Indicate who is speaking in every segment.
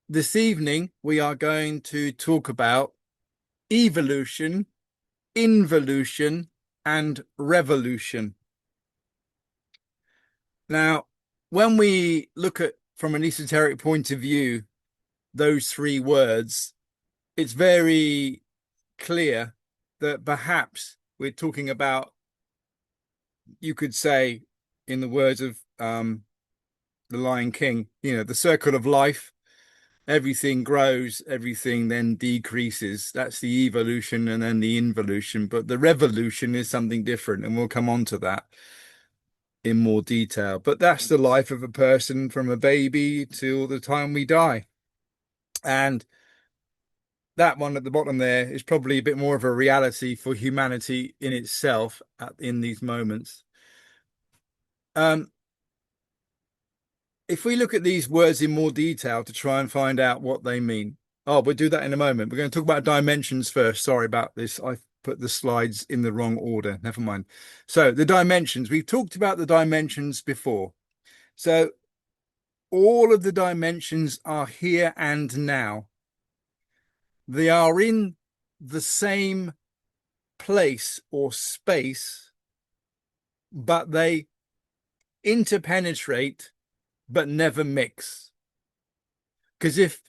Speaker 1: this evening we are going to talk about evolution, involution, and revolution. Now, when we look at from an esoteric point of view, those three words, it's very clear that perhaps we're talking about, you could say, in the words of the Lion King, the circle of life. Everything grows, everything then decreases. That's the evolution and then the involution. But the revolution is something different, and we'll come on to that in more detail. But that's the life of a person from a baby till the time we die. And that one at the bottom there is probably a bit more of a reality for humanity in itself in these moments. Um, if we look at these words in more detail to try and find out what they mean. Oh, we'll do that in a moment. We're going to talk about dimensions first. Sorry about this. I put the slides in the wrong order. Never mind. So the dimensions, we've talked about the dimensions before. So all of the dimensions are here and now. They are in the same place or space, but they interpenetrate but never mix. Because if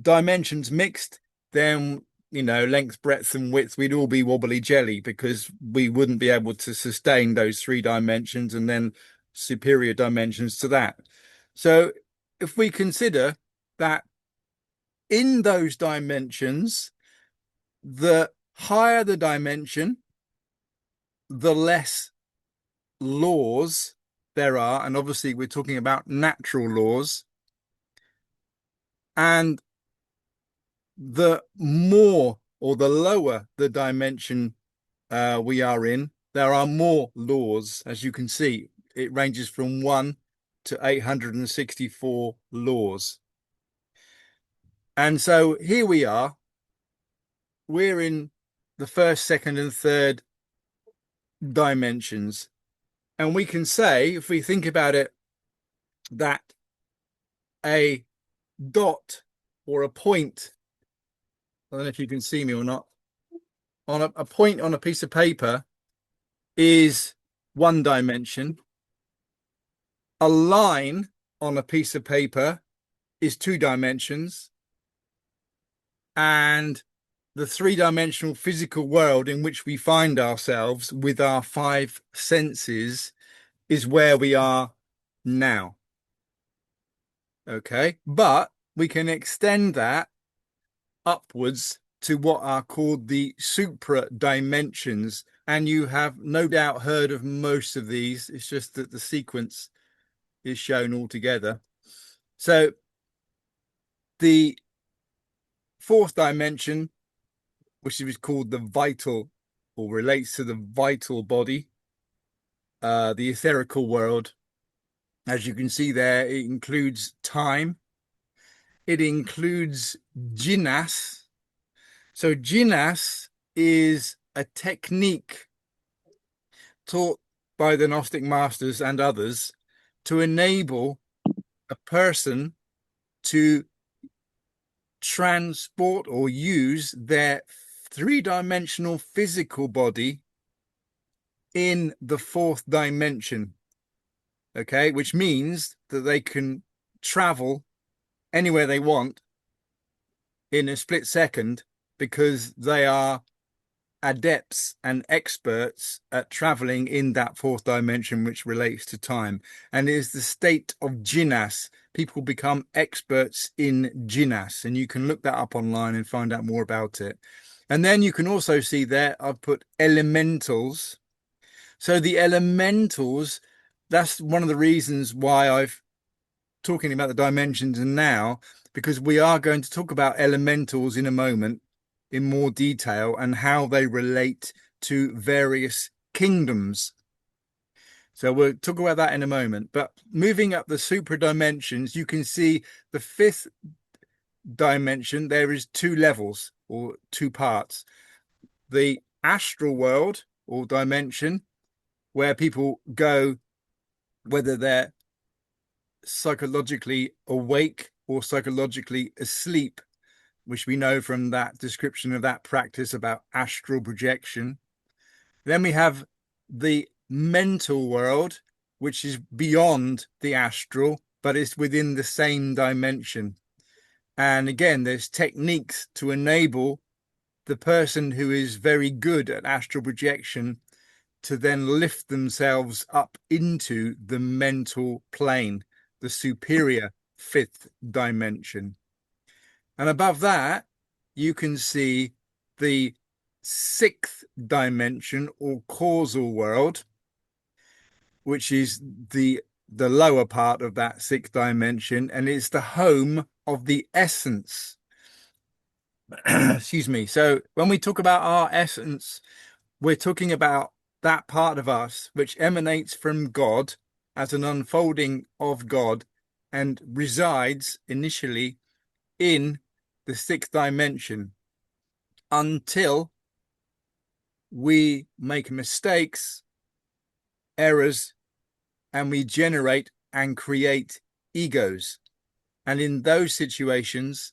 Speaker 1: dimensions mixed, then length, breadth, and width, we'd all be wobbly jelly because we wouldn't be able to sustain those three dimensions and then superior dimensions to that. So if we consider that in those dimensions, the higher the dimension, the less laws there are, and obviously we're talking about natural laws, and the more or the lower the dimension we are in, there are more laws. As you can see, it ranges from 1 to 864 laws. And so here we are. We're in the first, second, and third dimensions. And we can say, if we think about it, that a dot or a point, I don't know if you can see me or not, on a point on a piece of paper is one dimension. A line on a piece of paper is two dimensions. And the three-dimensional physical world in which we find ourselves with our five senses is where we are now. Okay, but we can extend that upwards to what are called the supra dimensions. And you have no doubt heard of most of these. It's just that the sequence is shown all together. So the fourth dimension, which is called the vital, or relates to the vital body, the etherical world. As you can see there, it includes time. It includes jinas. So jinas is a technique taught by the Gnostic masters and others to enable a person to transport or use their three-dimensional physical body in the fourth dimension. Okay, which means that they can travel anywhere they want in a split second because they are adepts and experts at traveling in that fourth dimension, which relates to time, and is the state of jinas. People become experts in jinas, and you can look that up online and find out more about it. And then you can also see there I've put elementals. So the elementals, that's one of the reasons why I've talking about the dimensions and now, because we are going to talk about elementals in a moment in more detail and how they relate to various kingdoms. So we'll talk about that in a moment. But moving up the super dimensions, you can see the fifth dimension. There is two levels or two parts. The astral world or dimension, where people go, whether they're psychologically awake or psychologically asleep, which we know from that description of that practice about astral projection. Then we have the mental world, which is beyond the astral, but it's within the same dimension. And again, there's techniques to enable the person who is very good at astral projection to then lift themselves up into the mental plane, the superior fifth dimension. And above that, you can see the sixth dimension or causal world, which is the lower part of that sixth dimension, and it's the home of the essence. Excuse me. So when we talk about our essence, we're talking about that part of us which emanates from God as an unfolding of God and resides initially in the sixth dimension until we make mistakes, errors, and we generate and create egos. And in those situations,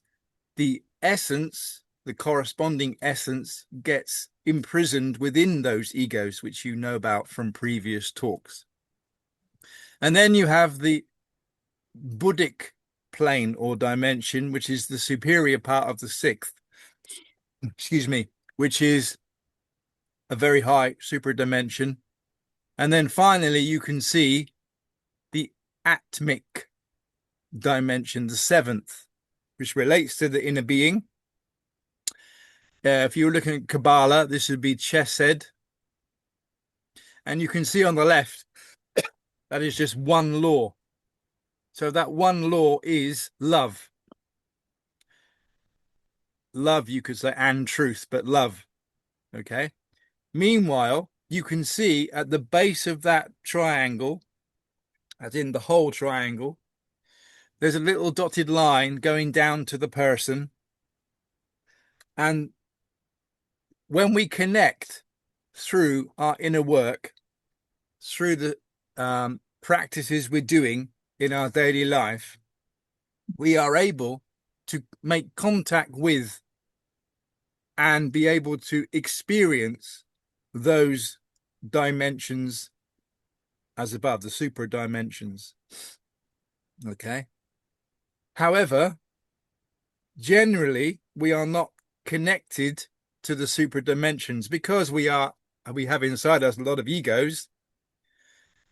Speaker 1: the essence, the corresponding essence, gets imprisoned within those egos, which you know about from previous talks. And then you have the Buddhic plane or dimension, which is the superior part of the sixth, excuse me, which is a very high super dimension. And then finally, you can see the Atmic dimension, the seventh, which relates to the inner being. If you're looking at Kabbalah, this would be Chesed. And you can see on the left, that is just one law. So that one law is love. Love, you could say, and truth, but love. Okay. Meanwhile, you can see at the base of that triangle, as in the whole triangle, there's a little dotted line going down to the person. And when we connect through our inner work, through the practices we're doing in our daily life, we are able to make contact with and be able to experience those dimensions as above, the super dimensions. Okay. However, generally, we are not connected to the super dimensions because we have inside us a lot of egos,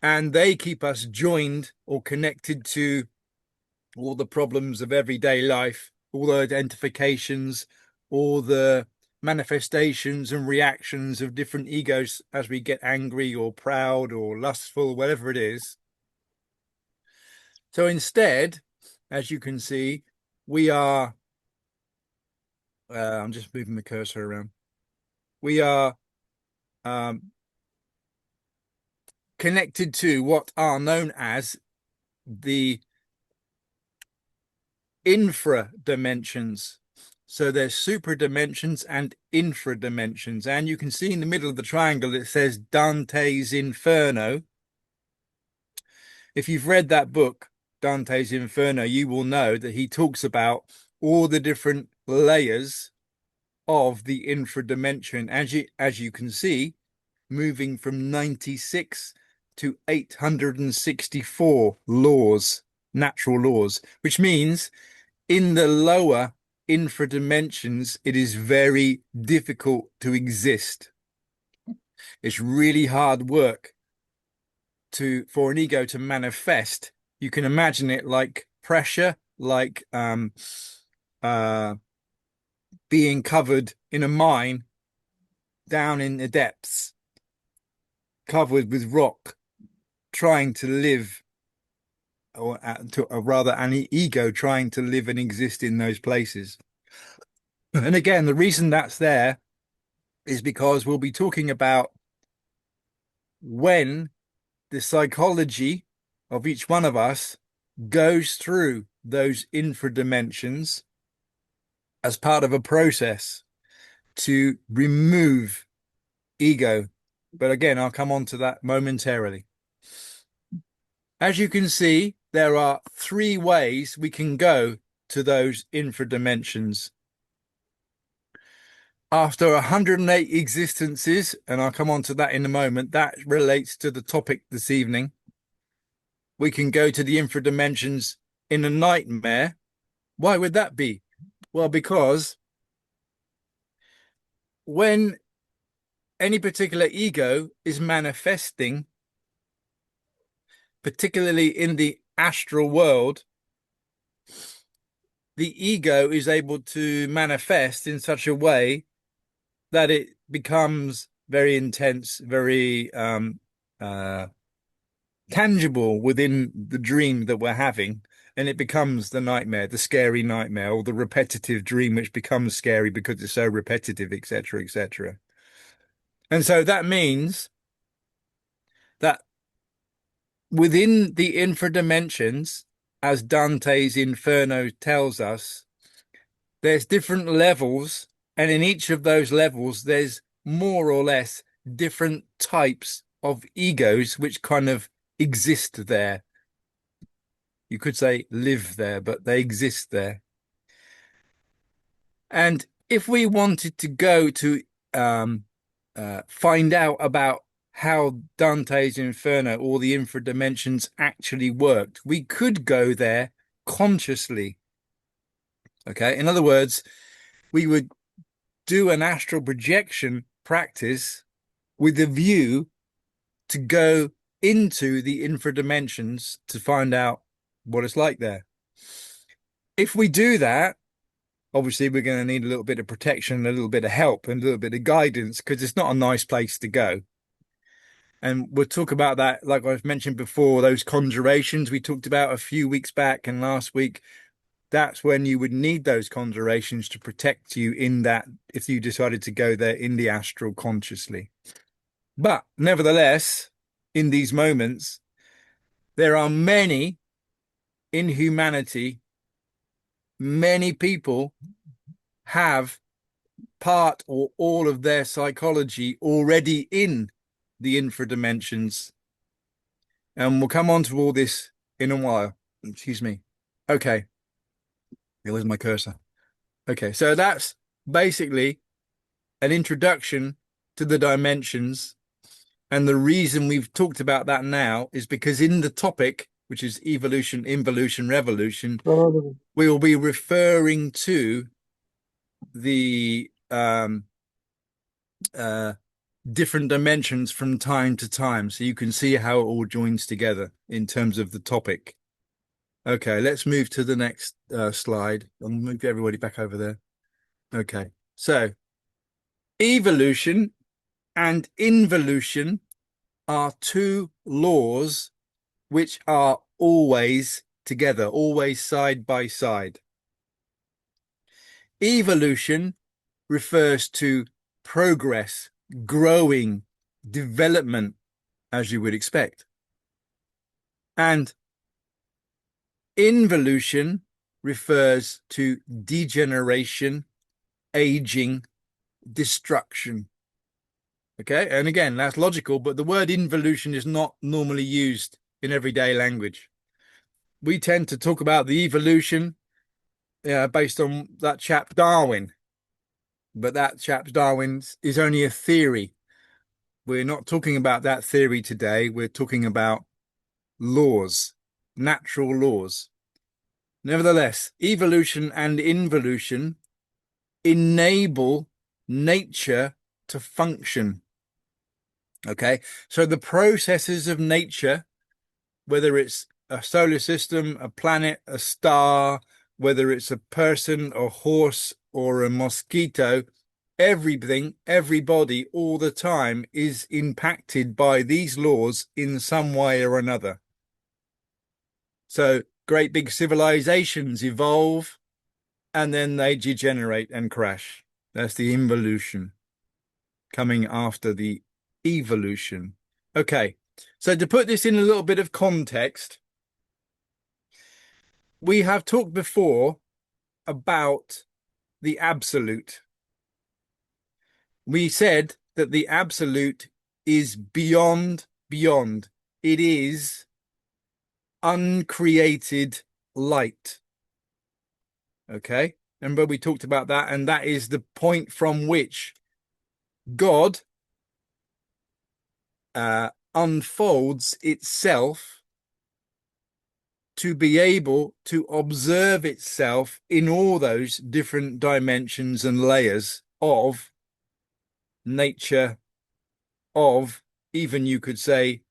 Speaker 1: and they keep us joined or connected to all the problems of everyday life, all the identifications, all the manifestations and reactions of different egos as we get angry or proud or lustful, whatever it is. So instead, as you can see, we are, I'm just moving the cursor around. We are connected to what are known as the infra dimensions. So there's super dimensions and infra dimensions. And you can see in the middle of the triangle, it says Dante's Inferno. If you've read that book, Dante's Inferno, you will know that he talks about all the different layers of the infra dimension. As you can see, moving from 96 to 864 laws, natural laws, which means in the lower infra dimensions, it is very difficult to exist. It's really hard work for an ego to manifest. You can imagine it like pressure, like being covered in a mine down in the depths, covered with rock, trying to live, or rather an ego trying to live and exist in those places. And again, the reason that's there is because we'll be talking about when the psychology of each one of us goes through those infra dimensions as part of a process to remove ego. But again, I'll come on to that momentarily. As you can see, there are three ways we can go to those infra dimensions. After 108 existences, and I'll come on to that in a moment, that relates to the topic this evening. We can go to the infra dimensions in a nightmare. Why would that be? Well, because when any particular ego is manifesting, particularly in the astral world, the ego is able to manifest in such a way that it becomes very intense, very tangible within the dream that we're having, and it becomes the nightmare, the scary nightmare, or the repetitive dream, which becomes scary because it's so repetitive, etc., etc. And so that means that within the infra dimensions, as Dante's Inferno tells us, there's different levels, and in each of those levels, there's more or less different types of egos which kind of exist there. You could say live there, but they exist there. And if we wanted to go to find out about how Dante's Inferno or the infra dimensions actually worked, we could go there consciously. Okay, in other words, we would do an astral projection practice with a view to go into the infra dimensions to find out what it's like there. If we do that, obviously we're going to need a little bit of protection, a little bit of help, and a little bit of guidance, because it's not a nice place to go. And we'll talk about that, like I've mentioned before, those conjurations we talked about a few weeks back and last week. That's when you would need those conjurations to protect you in that, if you decided to go there in the astral consciously. But nevertheless, in these moments, there are many in humanity, many people have part or all of their psychology already in the infra dimensions. And we'll come on to all this in a while. Excuse me. Okay. Where's my cursor? Okay, so that's basically an introduction to the dimensions. And the reason we've talked about that now is because in the topic, which is evolution, involution, revolution, we will be referring to the different dimensions from time to time. So you can see how it all joins together in terms of the topic. Okay, let's move to the next slide. I'll move everybody back over there. Okay, so evolution and involution are two laws which are always together, always side by side. Evolution refers to progress, growing, development, as you would expect. And involution refers to degeneration, aging, destruction. Okay, and again, that's logical, but the word involution is not normally used in everyday language. We tend to talk about the evolution based on that chap Darwin, but that chap Darwin is only a theory. We're not talking about that theory today. We're talking about laws, natural laws. Nevertheless, evolution and involution enable nature to function. Okay, so the processes of nature, whether it's a solar system, a planet, a star, whether it's a person, a horse, or a mosquito, everything, everybody, all the time is impacted by these laws in some way or another. So great big civilizations evolve and then they degenerate and crash. That's the involution coming after the evolution. Okay, so to put this in a little bit of context, we have talked before about the absolute. We said that the absolute is beyond. It is uncreated light. Okay. Remember we talked about that, and that is the point from which God unfolds itself to be able to observe itself in all those different dimensions and layers of nature, of even you could say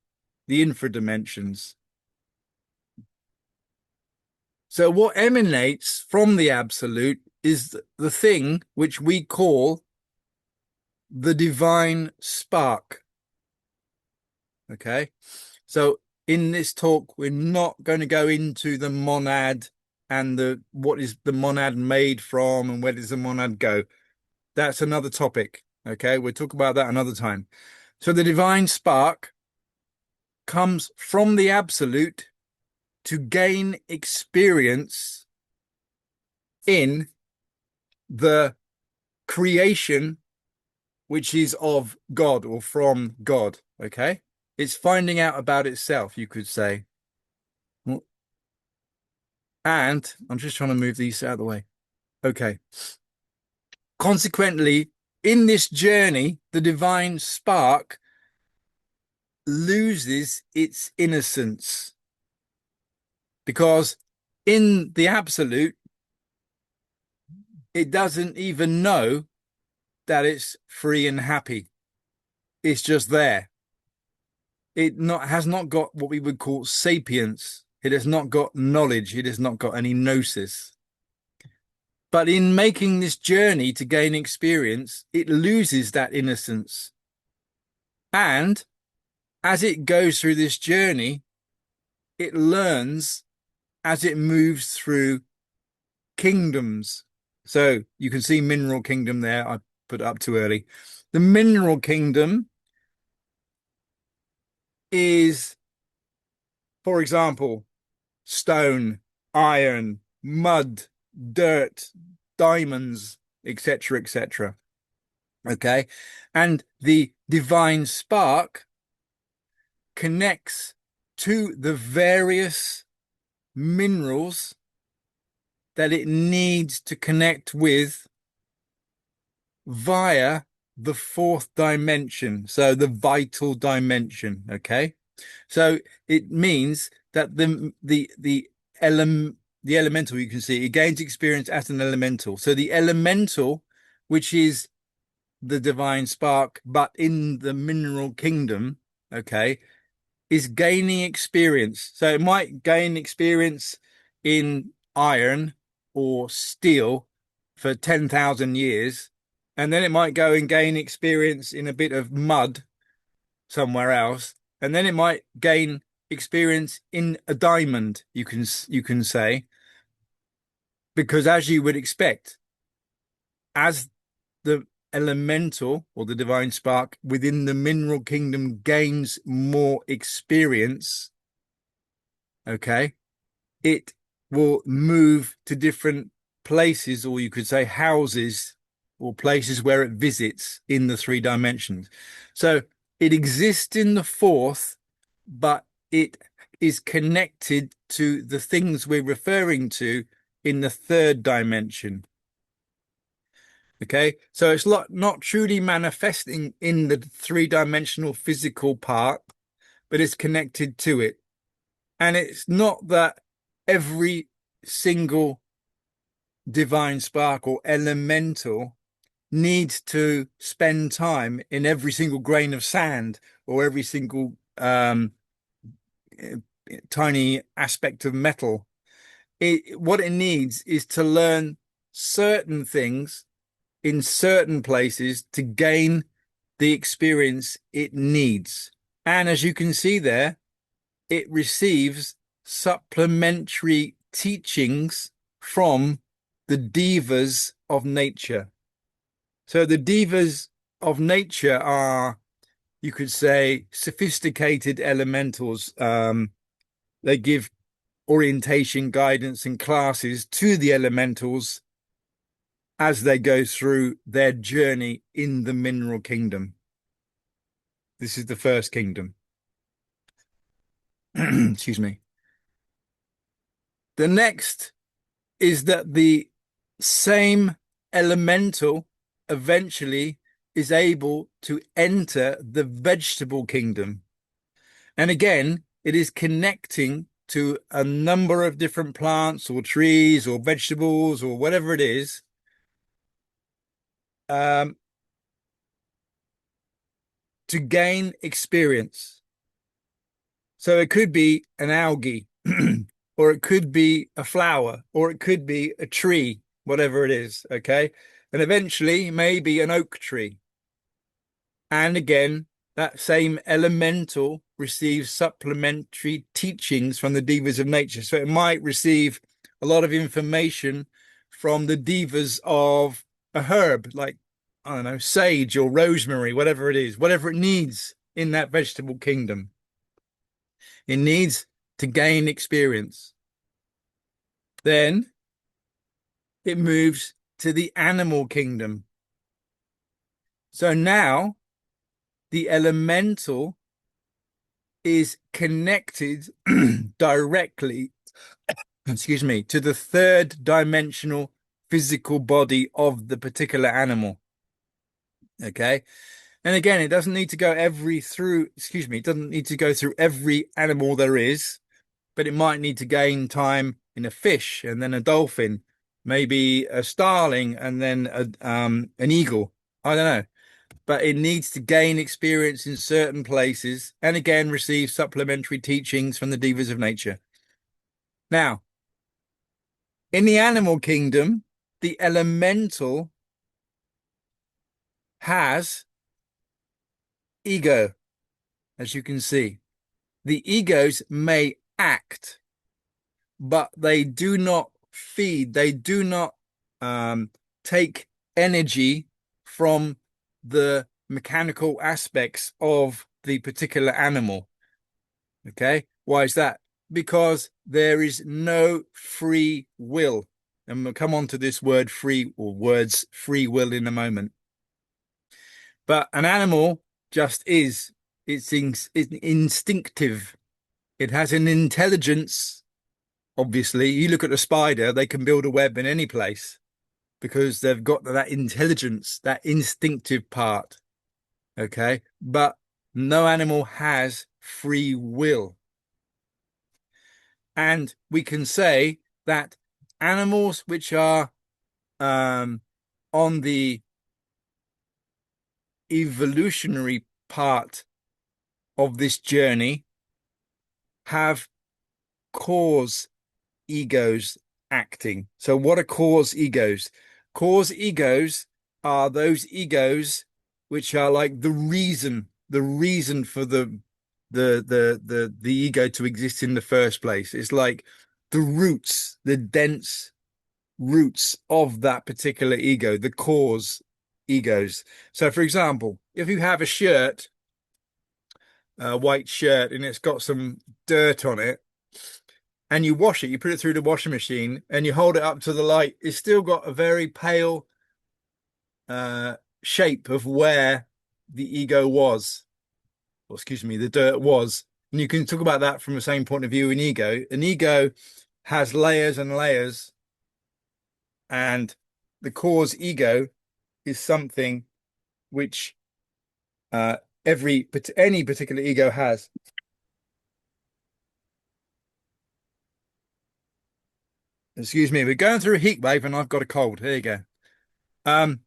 Speaker 1: the infradimensions. So what emanates from the absolute is the thing which we call the divine spark. Okay. So in this talk, we're not going to go into the monad and the what is the monad made from and where does the monad go. That's another topic. Okay. We'll talk about that another time. So the divine spark comes from the absolute to gain experience in the creation which is of God or from God. Okay. It's finding out about itself, you could say. And I'm just trying to move these out of the way. Okay. Consequently, in this journey, the divine spark loses its innocence because in the absolute, it doesn't even know that it's free and happy. It's just there. It has not got what we would call sapience. It has not got knowledge. It has not got any gnosis. But in making this journey to gain experience, it loses that innocence. And as it goes through this journey, it learns as it moves through kingdoms. So you can see mineral kingdom there. I put it up too early. The mineral kingdom is, for example, stone, iron, mud, dirt, diamonds, etc., etc. Okay. And the divine spark connects to the various minerals that it needs to connect with via the fourth dimension. So the vital dimension. Okay. So it means that the elemental, you can see it gains experience as an elemental. So the elemental, which is the divine spark, but in the mineral kingdom, okay, is gaining experience. So it might gain experience in iron or steel for 10,000 years, and then it might go and gain experience in a bit of mud somewhere else, and then it might gain experience in a diamond, you can say, because as you would expect, as the elemental or the divine spark within the mineral kingdom gains more experience, okay, it will move to different places, or you could say houses, or places where it visits in the three dimensions. So it exists in the fourth, but it is connected to the things we're referring to in the third dimension. Okay, so it's not truly manifesting in the three-dimensional physical part, but it's connected to it. And it's not that every single divine spark or elemental needs to spend time in every single grain of sand or every single tiny aspect of metal. What it needs is to learn certain things in certain places to gain the experience it needs. And as you can see there, it receives supplementary teachings from the divas of nature. So the divas of nature are, you could say, sophisticated elementals. They give orientation, guidance, and classes to the elementals as they go through their journey in the mineral kingdom. This is the first kingdom. Excuse me. The next is that the same elemental eventually is able to enter the vegetable kingdom. And again, it is connecting to a number of different plants or trees or vegetables or whatever it is, um, to gain experience. So it could be an algae, or it could be a flower, or it could be a tree, whatever it is. Okay. And eventually, maybe an oak tree. And again, that same elemental receives supplementary teachings from the divas of nature. So it might receive a lot of information from the divas of a herb, like, I don't know, sage or rosemary, whatever it is, whatever it needs in that vegetable kingdom. It needs to gain experience. Then it moves to the animal kingdom. So now the elemental is connected directly, excuse me, to the third dimensional physical body of the particular animal. Okay. And again, it doesn't need to go it doesn't need to go through every animal there is, but it might need to gain time in a fish and then a dolphin, maybe a starling and then an eagle. I don't know, but it needs to gain experience in certain places and again receive supplementary teachings from the divas of nature. Now, in the animal kingdom, the elemental has ego, as you can see. The egos may act, but they do not feed, they do not take energy from the mechanical aspects of the particular animal. Okay. Why is that? Because there is no free will. And we'll come on to this word free or words free will in a moment. But an animal just is. It's instinctive. It has an intelligence. Obviously, you look at a spider, they can build a web in any place because they've got that intelligence, that instinctive part. Okay. But no animal has free will. And we can say that animals which are on the evolutionary part of this journey have cause egos acting. So what are cause egos? Cause egos are those egos which are like the reason for the ego to exist in the first place. It's like the roots, the dense roots of that particular ego, the cause egos. So for example, if you have a shirt, a white shirt, and it's got some dirt on it, and you wash it, you put it through the washing machine and you hold it up to the light, it's still got a very pale shape of where the ego was, or excuse me, the dirt was. And you can talk about that from the same point of view in ego. An ego has layers and layers, and the cause ego is something which any particular ego has. Excuse me, we're going through a heat wave and I've got a cold. Here you go. Um,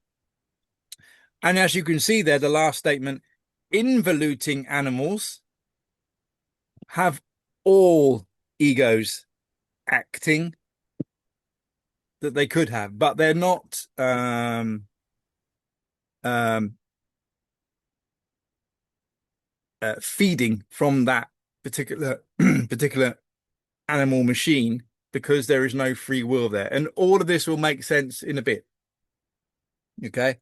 Speaker 1: and as you can see there, the last statement, involuting animals have all egos acting that they could have, but they're not um, feeding from that particular particular animal machine because there is no free will there. And all of this will make sense in a bit. Okay.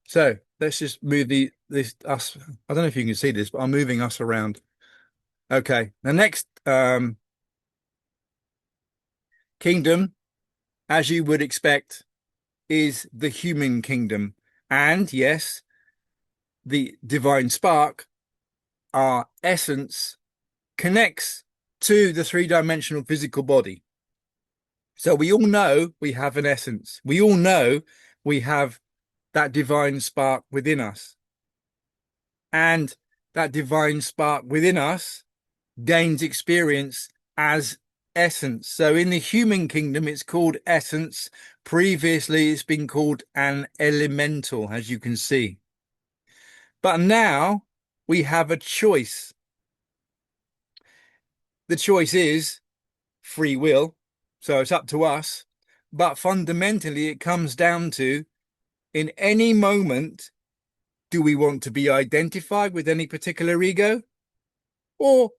Speaker 1: So let's just move this us. I don't know if you can see this, but I'm moving us around. Okay. The next kingdom, as you would expect, is the human kingdom. And yes, the divine spark, our essence, connects to the three-dimensional physical body. So we all know we have an essence. We all know we have that divine spark within us. And that divine spark within us gains experience as essence. So in the human kingdom, it's called essence. Previously, it's been called an elemental, as you can see. But now we have a choice. The choice is free will. So it's up to us. But fundamentally, it comes down to, in any moment, do we want to be identified with any particular ego? Or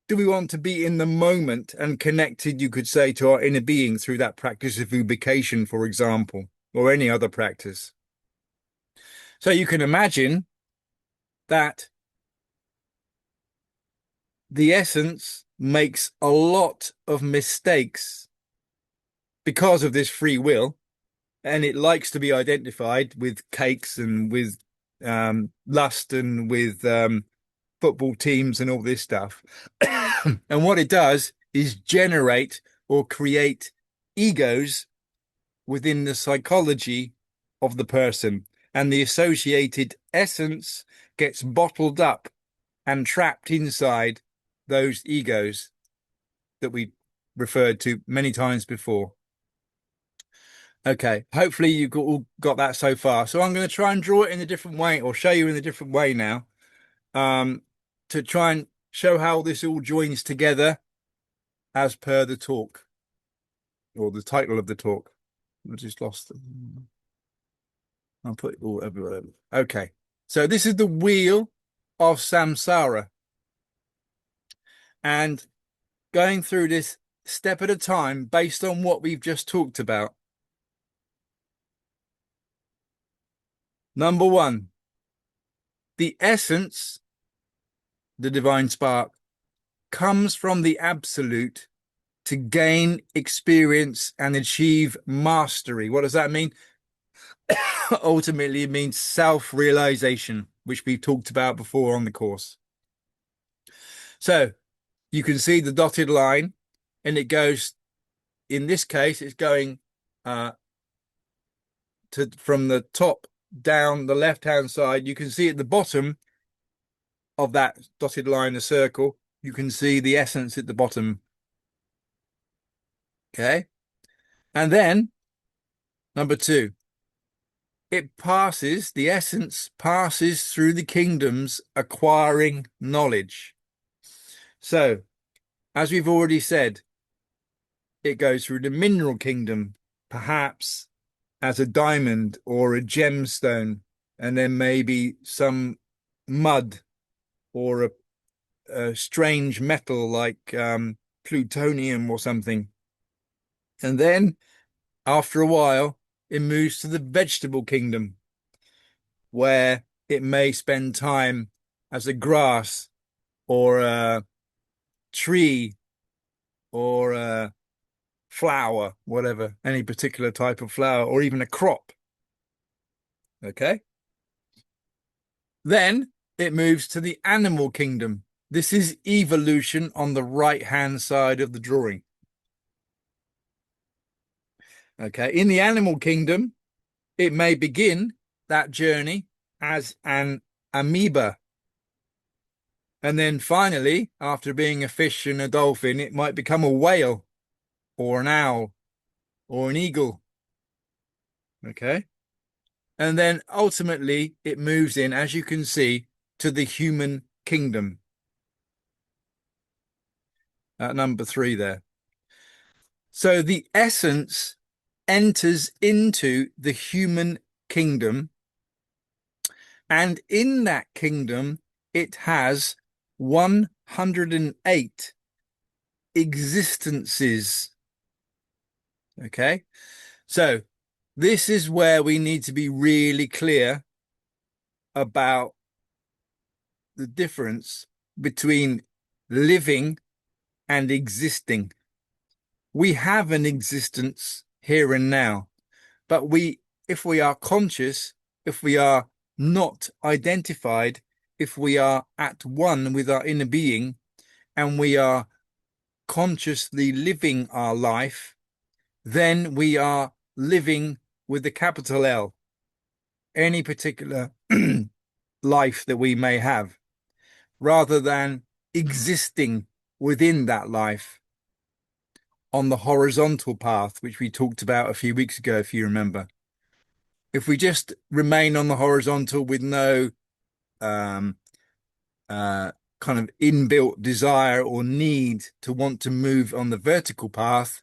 Speaker 1: do we want to be in the moment and connected, you could say, to our inner being through that practice of ubication, for example, or any other practice? So you can imagine that the essence makes a lot of mistakes because of this free will, and it likes to be identified with cakes and with lust and with football teams and all this stuff. And what it does is generate or create egos within the psychology of the person, and the associated essence gets bottled up and trapped inside those egos that we referred to many times before. Okay, hopefully you've all got that so far. So I'm going to try and draw it in a different way, or show you in a different way now, to try and show how this all joins together as per the talk, or the title of the talk. I just lost them. I'll put it all everywhere. Okay, so this is the wheel of samsara, and going through this step at a time based on what we've just talked about. Number one, the essence, the divine spark, comes from the absolute to gain experience and achieve mastery. What does that mean? Ultimately, it means self-realization, which we've talked about before on the course. So you can see the dotted line, and it goes, in this case, it's going from the top down the left-hand side. You can see at the bottom of that dotted line, the circle, you can see the essence at the bottom. Okay. And then number two, the essence passes through the kingdoms acquiring knowledge. So, as we've already said, it goes through the mineral kingdom, perhaps as a diamond or a gemstone, and then maybe some mud or a strange metal like plutonium or something. And then after a while, it moves to the vegetable kingdom, where it may spend time as a grass or a tree or a flower, whatever, any particular type of flower, or even a crop. Okay. Then it moves to the animal kingdom. This is evolution on the right-hand side of the drawing. Okay. In the animal kingdom, it may begin that journey as an amoeba. And then finally, after being a fish and a dolphin, it might become a whale or an owl or an eagle. Okay. And then ultimately it moves in, as you can see, to the human kingdom. At number 3 there. So the essence enters into the human kingdom, and in that kingdom it has 108 existences. Okay, so this is where we need to be really clear about the difference between living and existing. We have an existence here and now, but if we are conscious, if we are not identified, if we are at one with our inner being, and we are consciously living our life, then we are living with the capital L, any particular life that we may have, rather than existing within that life on the horizontal path, which we talked about a few weeks ago, if you remember. If we just remain on the horizontal with no um, kind of inbuilt desire or need to want to move on the vertical path,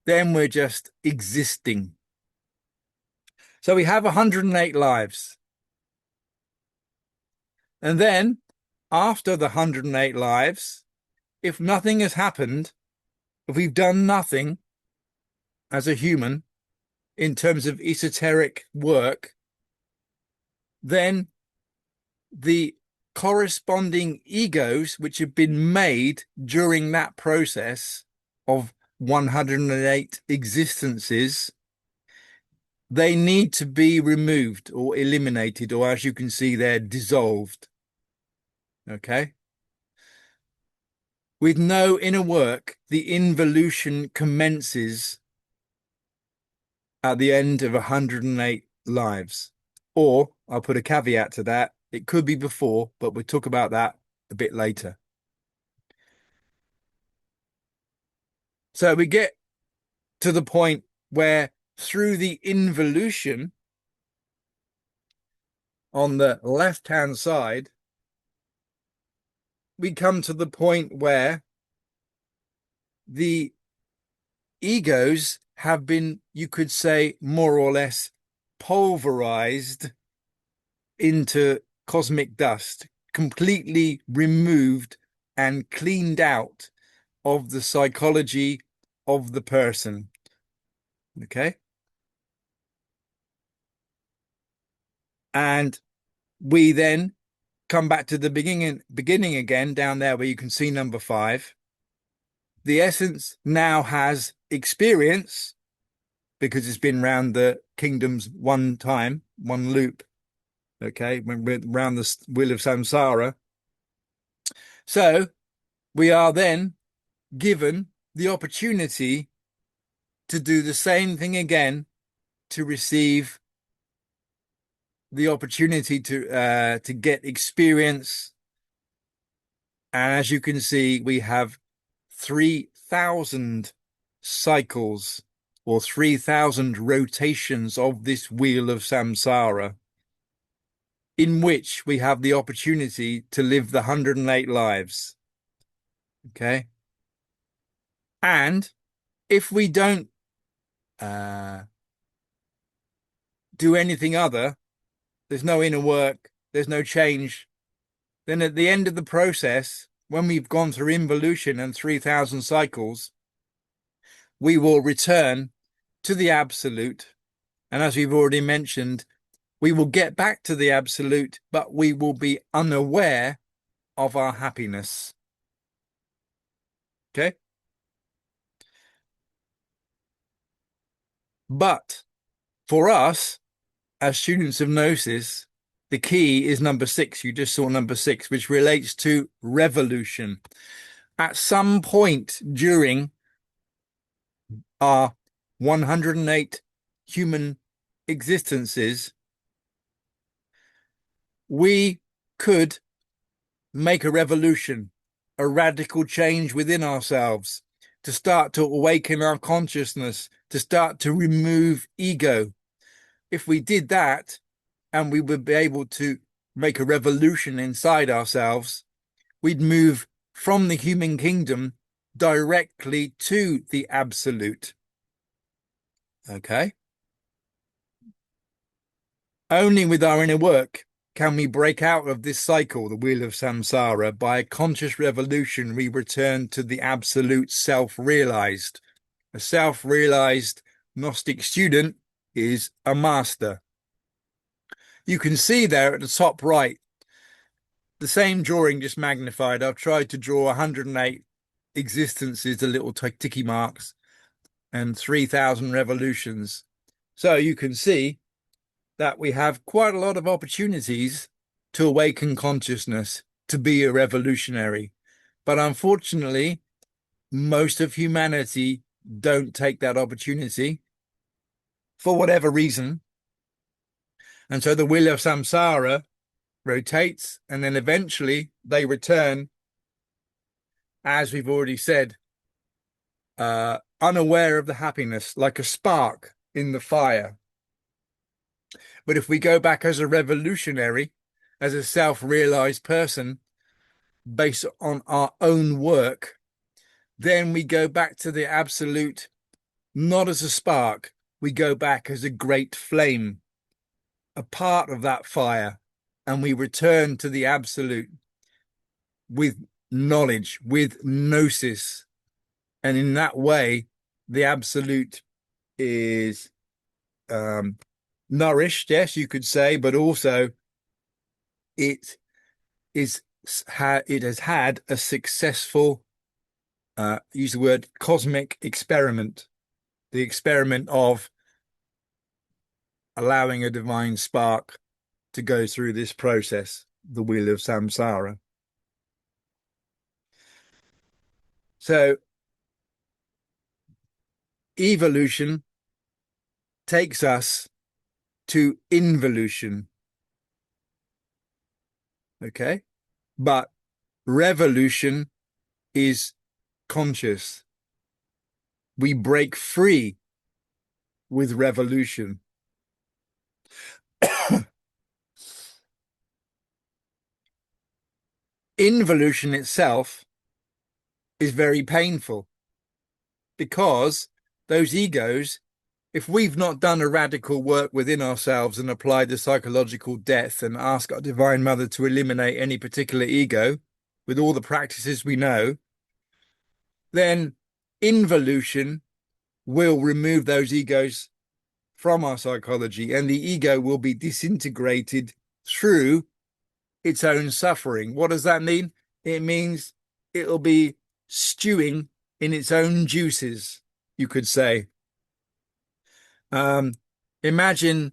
Speaker 1: then we're just existing. So we have 108 lives. And then after the 108 lives, if nothing has happened, if we've done nothing as a human in terms of esoteric work, then the corresponding egos which have been made during that process of 108 existences, they need to be removed or eliminated, or as you can see, they're dissolved. Okay? With no inner work, the involution commences at the end of 108 lives. Or I'll put a caveat to that. It could be before, but we'll talk about that a bit later. So we get to the point where through the involution on the left-hand side, we come to the point where the egos have been, you could say, more or less pulverized into cosmic dust, completely removed and cleaned out of the psychology of the person. Okay? And we then come back to the beginning again, down there where you can see number 5. The essence now has experience because it's been round the kingdoms one time, one loop. Okay, when we're around the wheel of samsara. So we are then given the opportunity to do the same thing again, to receive the opportunity to get experience. And as you can see, we have 3,000 cycles or 3,000 rotations of this wheel of samsara, in which we have the opportunity to live the 108 lives. Okay. And if we don't do anything other, there's no inner work, there's no change, then at the end of the process, when we've gone through involution and 3,000 cycles, we will return to the absolute. And as we've already mentioned, we will get back to the absolute, but we will be unaware of our happiness. Okay? But for us, as students of Gnosis, the key is number 6. You just saw number 6, which relates to revolution. At some point during our 108 human existences, we could make a revolution, a radical change within ourselves, to start to awaken our consciousness, to start to remove ego. If we did that, and we would be able to make a revolution inside ourselves, we'd move from the human kingdom directly to the absolute. Okay? Only with our inner work can we break out of this cycle, the wheel of samsara. By a conscious revolution, we return to the absolute self-realized. A self-realized Gnostic student is a master. You can see there at the top right, the same drawing just magnified. I've tried to draw 108 existences, the little ticky marks, and 3,000 revolutions. So you can see that we have quite a lot of opportunities to awaken consciousness, to be a revolutionary. But unfortunately, most of humanity don't take that opportunity for whatever reason. And so the wheel of samsara rotates, and then eventually they return, as we've already said, unaware of the happiness, like a spark in the fire. But if we go back as a revolutionary, as a self-realized person, based on our own work, then we go back to the absolute, not as a spark, we go back as a great flame, a part of that fire, and we return to the absolute with knowledge, with gnosis. And in that way, the absolute is nourished, yes, you could say, but also it has had a successful, use the word, cosmic experiment, the experiment of allowing a divine spark to go through this process, the wheel of samsara. So evolution takes us to involution. Okay. But revolution is conscious. We break free with revolution. Involution itself is very painful because those egos, if we've not done a radical work within ourselves and applied the psychological death and asked our Divine Mother to eliminate any particular ego with all the practices we know, then involution will remove those egos from our psychology, and the ego will be disintegrated through its own suffering. What does that mean? It means it'll be stewing in its own juices, you could say. Imagine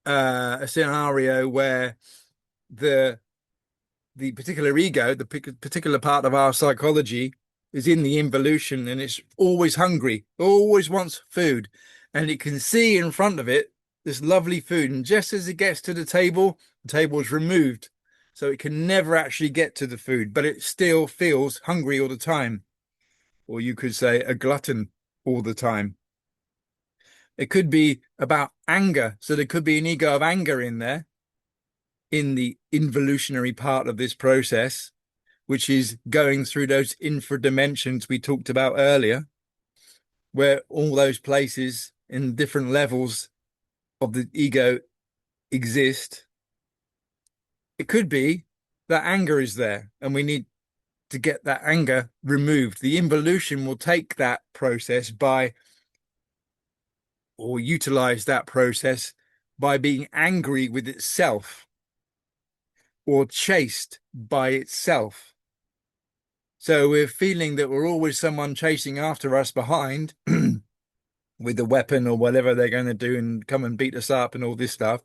Speaker 1: a scenario where the particular ego, the particular part of our psychology, is in the involution, and it's always hungry, always wants food, and it can see in front of it this lovely food, and just as it gets to the table is removed, so it can never actually get to the food, but it still feels hungry all the time, or you could say a glutton all the time. It could be about anger, so there could be an ego of anger in there, in the involutionary part of this process, which is going through those infradimensions we talked about earlier, where all those places in different levels of the ego exist. It could be that anger is there and we need to get that anger removed. The involution will take that process or utilize that process by being angry with itself or chased by itself. So we're feeling that we're always someone chasing after us behind with a weapon or whatever they're going to do and come and beat us up and all this stuff.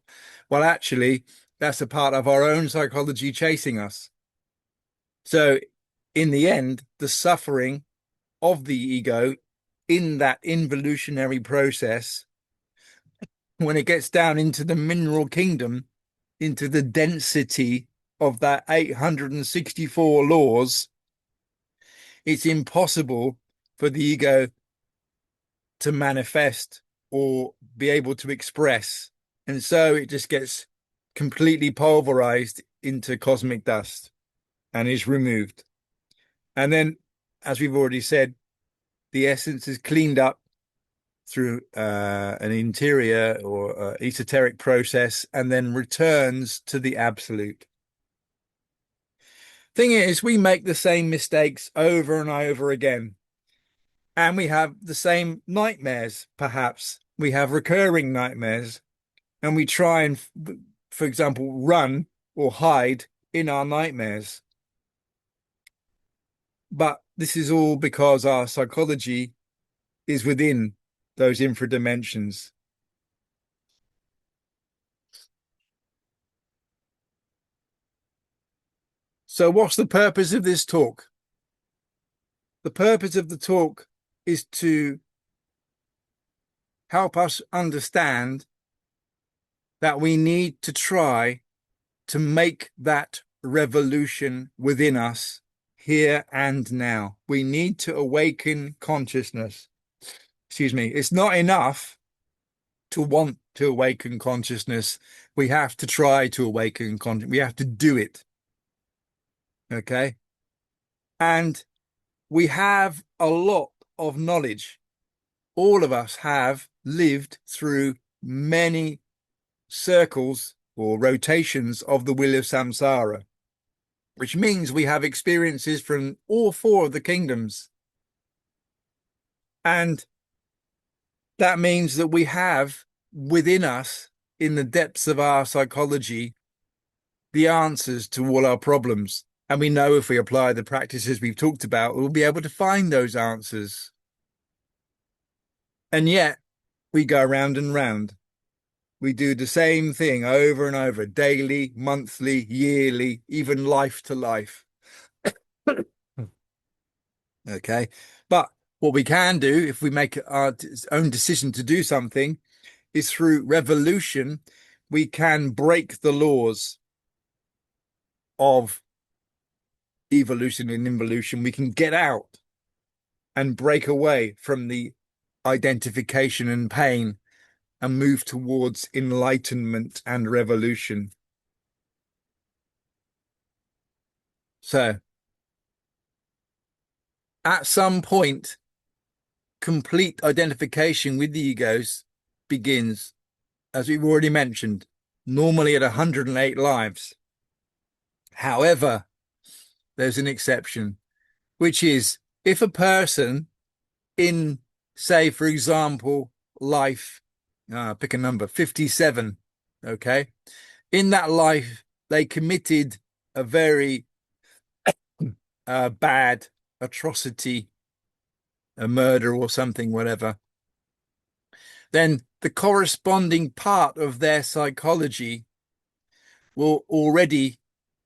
Speaker 1: Well, actually, that's a part of our own psychology chasing us. So in the end, the suffering of the ego in that involutionary process, when it gets down into the mineral kingdom, into the density of that 864 laws, it's impossible for the ego to manifest or be able to express. And so it just gets completely pulverized into cosmic dust and is removed. And then, as we've already said, the essence is cleaned up through an interior or esoteric process and then returns to the absolute. Thing is, we make the same mistakes over and over again. And we have the same nightmares, perhaps. We have recurring nightmares. And we try and, for example, run or hide in our nightmares. But this is all because our psychology is within those infradimensions. So what's the purpose of this talk? The purpose of the talk is to help us understand that we need to try to make that revolution within us here and now. We need to awaken consciousness. Excuse me. It's not enough to want to awaken consciousness. We have to try to awaken consciousness. We have to do it. Okay. And we have a lot of knowledge. All of us have lived through many circles or rotations of the wheel of samsara, which means we have experiences from all four of the kingdoms. And that means that we have within us, in the depths of our psychology, the answers to all our problems. And we know if we apply the practices we've talked about, we'll be able to find those answers. And yet we go round and round. We do the same thing over and over, daily, monthly, yearly, even life to life. Okay. But what we can do if we make our own decision to do something is through revolution, we can break the laws of evolution and involution. We can get out and break away from the identification and pain and move towards enlightenment and revolution. So, at some point, complete identification with the egos begins, as we've already mentioned, normally at 108 lives. However, there's an exception, which is if a person in, say, for example, life, pick a number, 57, okay? In that life, they committed a very bad atrocity, a murder or something, whatever, then the corresponding part of their psychology will already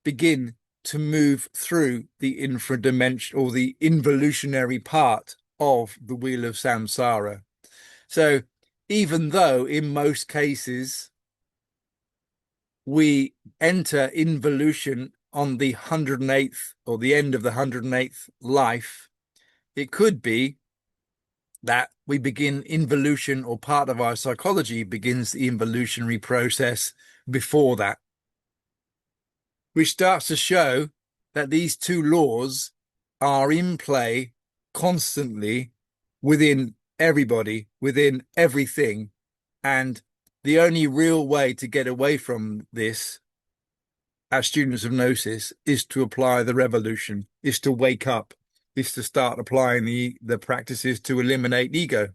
Speaker 1: begin to move through the infradimension or the involutionary part of the wheel of samsara. So even though in most cases we enter involution on the 108th or the end of the 108th life, it could be that we begin involution, or part of our psychology begins the involutionary process before that, which starts to show that these two laws are in play constantly within everybody, within everything. And the only real way to get away from this as students of Gnosis is to apply the revolution, is to wake up, is to start applying the practices to eliminate ego.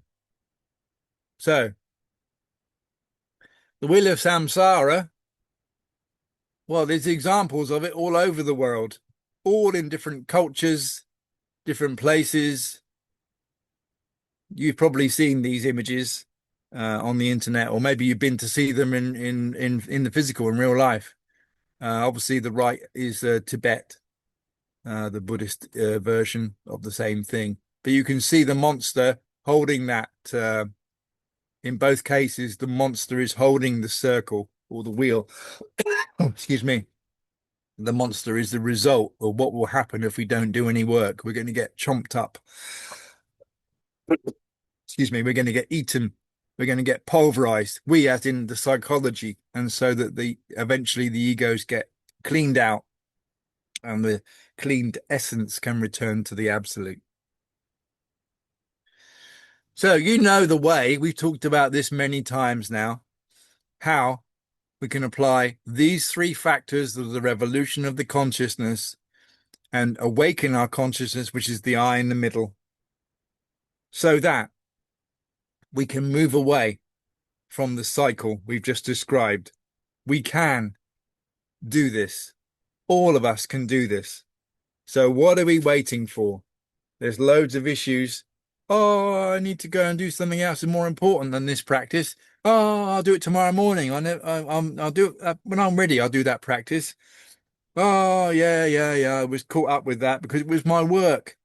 Speaker 1: So, the wheel of samsara, well, there's examples of it all over the world, all in different cultures, different places. You've probably seen these images on the internet, or maybe you've been to see them in the physical, in real life. Obviously, the right is Tibet, the Buddhist version of the same thing. But you can see the monster holding that. In both cases, the monster is holding the circle or the wheel. Oh, excuse me. The monster is the result of what will happen if we don't do any work. We're going to get chomped up. Excuse me. We're going to get eaten. We're going to get pulverized. We, as in the psychology, and so that eventually the egos get cleaned out, and the cleaned essence can return to the absolute. So you know the way, we've talked about this many times now, how we can apply these three factors of the revolution of the consciousness and awaken our consciousness, which is the eye in the middle, so that we can move away from the cycle we've just described. We can do this. All of us can do this. So what are we waiting for? There's loads of issues. Oh, I need to go and do something else more important than this practice. Oh, I'll do it tomorrow morning. I'll do it when I'm ready. I'll do that practice. Oh, yeah. I was caught up with that because it was my work.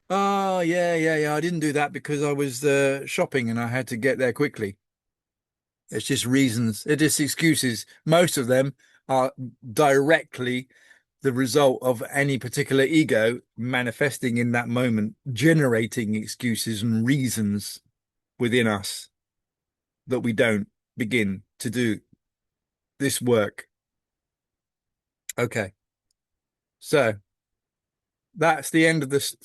Speaker 1: Oh, yeah. I didn't do that because I was shopping and I had to get there quickly. It's just reasons, it's just excuses. Most of them are directly the result of any particular ego manifesting in that moment, generating excuses and reasons within us that we don't begin to do this work. Okay, so that's the end of this